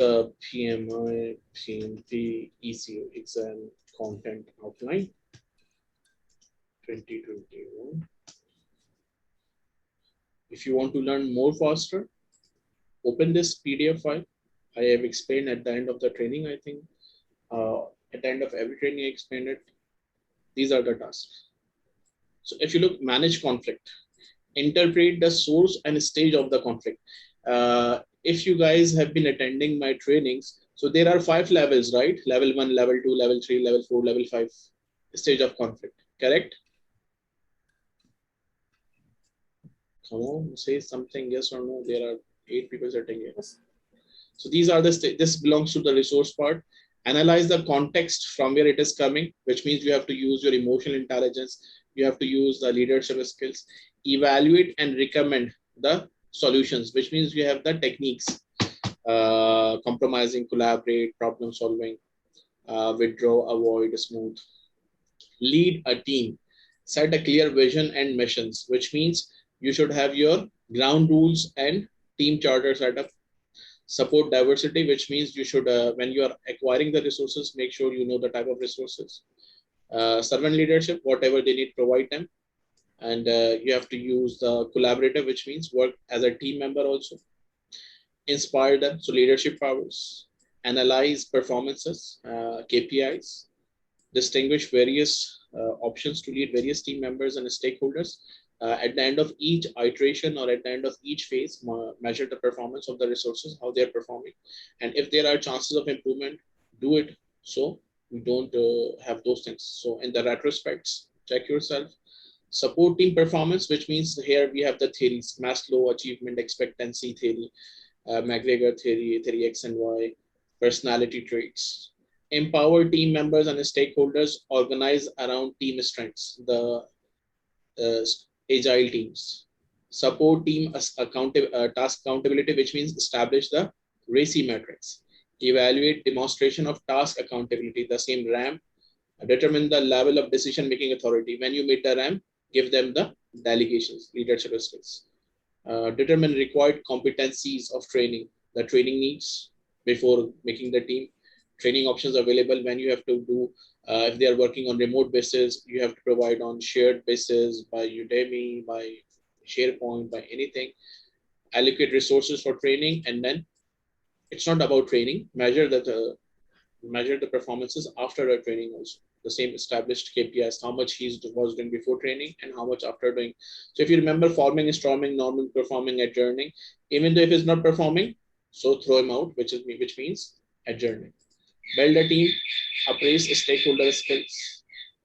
the PMP ECO exam content outline 2021. If you want to learn more faster, open this PDF file. I have explained at the end of the training, I think. At the end of every training, I explained it. These are the tasks. So if you look, manage conflict, interpret the source and stage of the conflict. If you guys have been attending my trainings, so there are 5 levels, right? Level 1, level 2, level 3, level 4, level 5 stage of conflict, correct? Come on, say something, yes or no. There are 8 people sitting here. So these are this belongs to the resource part. Analyze the context from where it is coming, which means you have to use your emotional intelligence. You have to use the leadership skills. Evaluate and recommend the solutions, which means you have the techniques, compromising, collaborate, problem solving, withdraw, avoid, smooth. Lead a team. Set a clear vision and missions, which means you should have your ground rules and team charter set up. Support diversity, which means you should, when you are acquiring the resources, make sure you know the type of resources. Servant leadership, whatever they need, provide them. And you have to use the collaborative, which means work as a team member also. Inspire them, so leadership powers. Analyze performances, KPIs. Distinguish various options to lead various team members and stakeholders. At the end of each iteration or at the end of each phase, measure the performance of the resources, how they're performing. And if there are chances of improvement, do it so we don't have those things. So in the retrospects, check yourself. Support team performance, which means here we have the theories: Maslow achievement expectancy theory, McGregor theory, theory X and Y, personality traits. Empower team members and stakeholders, organize around team strengths, the agile teams. Support team task accountability, which means establish the RACI metrics. Evaluate demonstration of task accountability, the same RAM. Determine the level of decision-making authority. When you meet the RAM, give them the delegations, leadership skills. Determine required competencies of training, the training needs before making the team. Training options available when you have to do, if they are working on remote basis, you have to provide on shared basis by Udemy, by SharePoint, by anything. Allocate resources for training, and then it's not about training. Measure the performances after the training also. The same established KPIs, how much he was doing before training and how much after doing. So if you remember, forming, storming, normal, performing, adjourning. Even though if he's not performing, so throw him out, which means adjourning. Build a team, appraise stakeholder skills,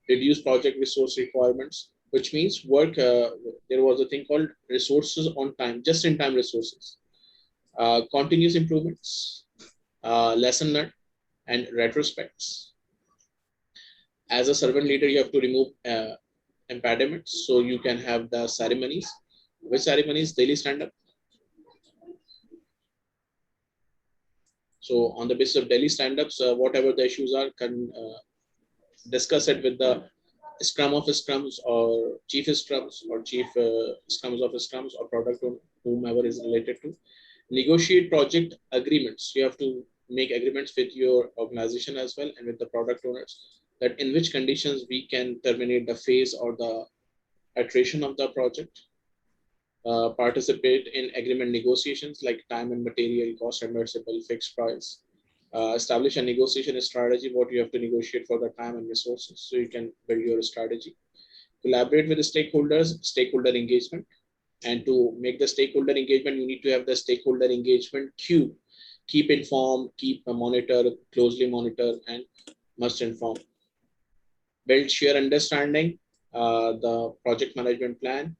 reduce project resource requirements, which means work. There was a thing called resources on time, just in time resources. Continuous improvements, lesson learned, and retrospects. As a servant leader, you have to remove impediments, so you can have the ceremonies. Which ceremonies? Daily stand-up. So on the basis of daily stand-ups, whatever the issues are, can discuss it with the scrum of scrums or chief scrums or chief scrums of scrums or product owner, whomever is related to. Negotiate project agreements. You have to make agreements with your organization as well and with the product owners, that in which conditions we can terminate the phase or the iteration of the project. Participate in agreement negotiations like time and material, cost reimbursable, fixed price. Establish a negotiation strategy, what you have to negotiate for the time and resources, so you can build your strategy. Collaborate with the stakeholders, stakeholder engagement. And to make the stakeholder engagement, you need to have the stakeholder engagement queue. Keep informed, keep monitor, closely monitor, and must inform. Build share understanding, the project management plan,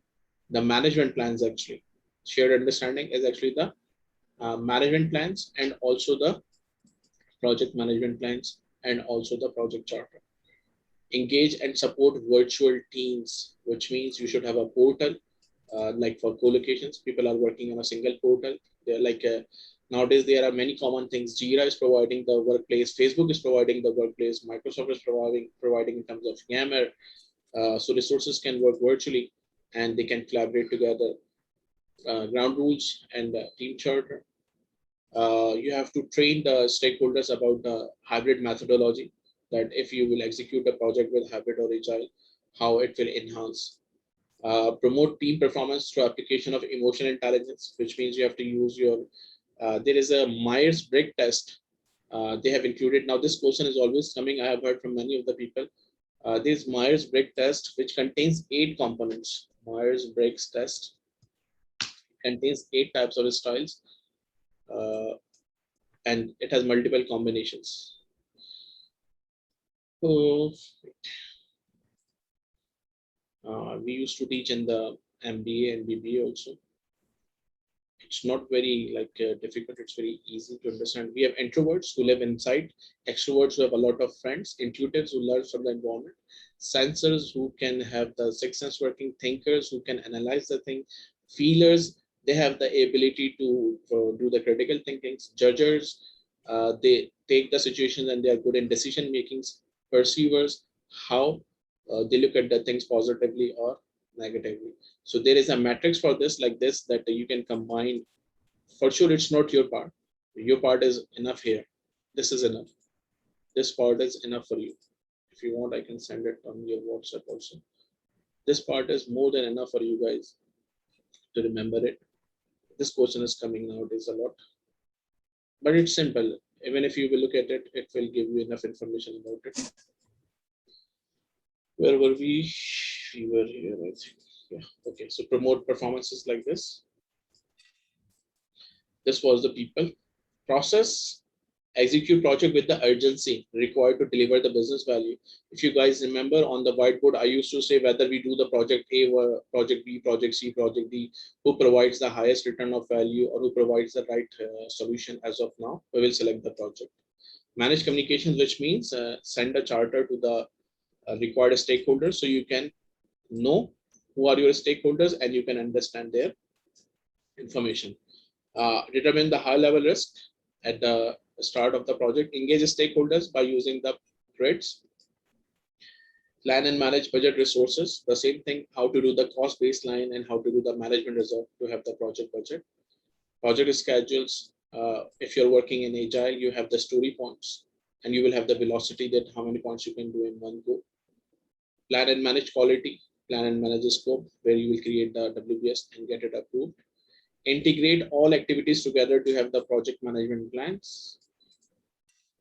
the management plans actually. Shared understanding is actually the management plans and also the project management plans and also the project charter. Engage and support virtual teams, which means you should have a portal, like for co-locations, people are working on a single portal. They're like nowadays there are many common things. Jira is providing the workplace, Facebook is providing the workplace, Microsoft is providing in terms of Yammer. So resources can work virtually and they can collaborate together. Ground rules and team charter. You have to train the stakeholders about the hybrid methodology, that if you will execute a project with hybrid or agile, how it will enhance. Promote team performance through application of emotional intelligence, which means you have to use your there is a Myers-Briggs test they have included. Now this question is always coming, I have heard from many of the people. This Myers-Briggs test, which contains 8 components. Myers-Briggs test contains 8 types of styles, uh, and it has multiple combinations. So we used to teach in the MBA and BBA also. It's not very difficult. It's very easy to understand. We have introverts who live inside, extroverts who have a lot of friends, intuitives who learn from the environment, sensors who can have the sixth sense working, thinkers who can analyze the thing, feelers, they have the ability to do the critical thinking, judgers, they take the situations and they are good in decision makings, perceivers, how they look at the things positively or negatively. So there is a matrix for this like this that you can combine. For sure, it's not your part. Your part is enough here. This is enough. This part is enough for you. If you want, I can send it on your WhatsApp also. This part is more than enough for you guys to remember it. This question is coming nowadays a lot, but it's simple. Even if you will look at it, it will give you enough information about it. Where were we? We were here, I think. Yeah. Okay. So promote performances like this. This was the people. Process, execute project with the urgency required to deliver the business value. If you guys remember on the whiteboard, I used to say whether we do the project A or project B, project C, project D, who provides the highest return of value or who provides the right solution as of now, we will select the project. Manage communications, which means send a charter to the required stakeholders so you can know who are your stakeholders and you can understand their information. Determine the high level risk at the start of the project. Engage stakeholders by using the grids. Plan and manage budget resources. The same thing, how to do the cost baseline and how to do the management reserve to have the project budget. Project schedules. If you're working in agile, you have the story points and you will have the velocity that how many points you can do in one go. Plan and manage quality. Plan and manage the scope where you will create the WBS and get it approved. Integrate all activities together to have the project management plans,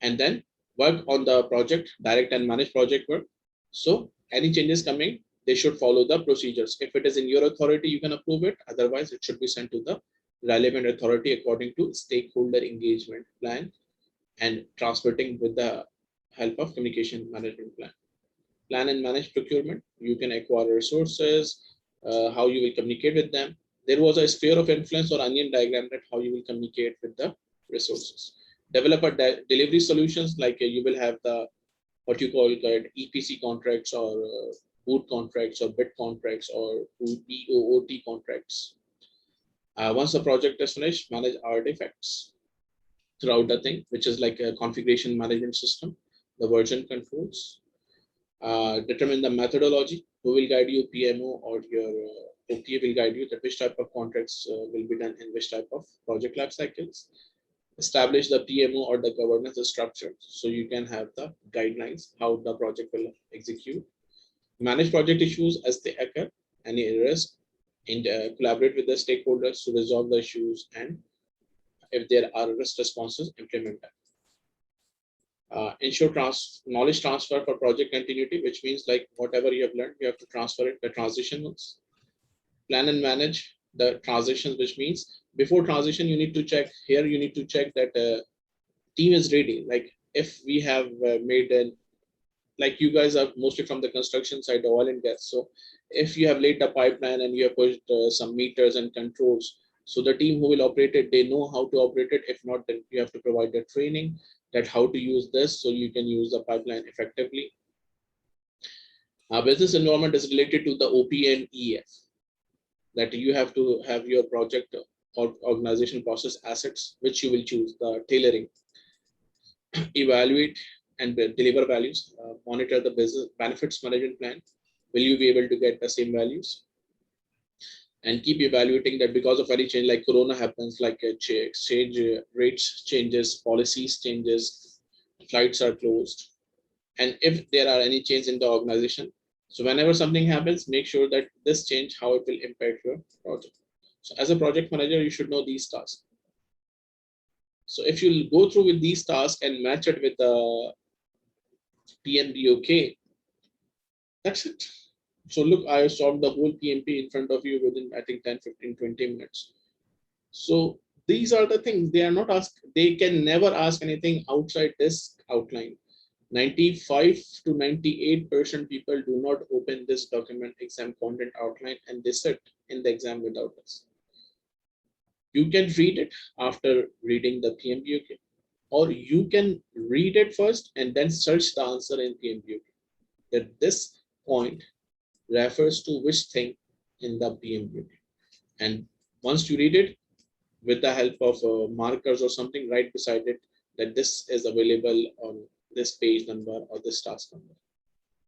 and then work on the project, direct and manage project work. So any changes coming, they should follow the procedures. If it is in your authority, you can approve it. Otherwise, it should be sent to the relevant authority according to stakeholder engagement plan and transmitting with the help of communication management plan. Plan and manage procurement. You can acquire resources, how you will communicate with them. There was a sphere of influence or onion diagram that how you will communicate with the resources. Develop a delivery solutions like you will have the what you call EPC contracts or boot contracts or bid contracts or BOOT contracts. Once the project is finished, manage artifacts throughout the thing, which is like a configuration management system, the version controls. Determine the methodology, who will guide you, PMO or your OTA will guide you that which type of contracts will be done in which type of project life cycles. Establish the PMO or the governance structure so you can have the guidelines how the project will execute. Manage project issues as they occur, any risk, and collaborate with the stakeholders to resolve the issues, and if there are risk responses, implement them. Ensure knowledge transfer for project continuity, which means like whatever you have learned, you have to transfer it, the transitions. Plan and manage the transitions, which means before transition, you need to check here, you need to check that team is ready. Like if we have made an, like you guys are mostly from the construction side, the oil and gas. So if you have laid the pipeline and you have pushed some meters and controls, so the team who will operate it, they know how to operate it. If not, then you have to provide the training that how to use this so you can use the pipeline effectively. Business environment is related to the OP and EF, that you have to have your project or organization process assets, which you will choose, the tailoring, evaluate and deliver values, monitor the business benefits management plan. Will you be able to get the same values? and keep evaluating that because of any change like corona happens, like exchange rates changes, policies changes, flights are closed, and if there are any change in the organization. So whenever something happens, make sure that this change, how it will impact your project. So as a project manager, you should know these tasks. So if you go through with these tasks and match it with the PMBOK, that's it. So look, I solved the whole PMP in front of you within, I think, 10, 15, 20 minutes. So these are the things they are not asked. They can never ask anything outside this outline. 95 to 98% people do not open this document exam content outline and they sit in the exam without us. You can read it after reading the PMBOK, or you can read it first and then search the answer in PMBOK. That this point refers to which thing in the PMBOK. And once you read it, with the help of markers or something right beside it, that this is available on this page number or this task number.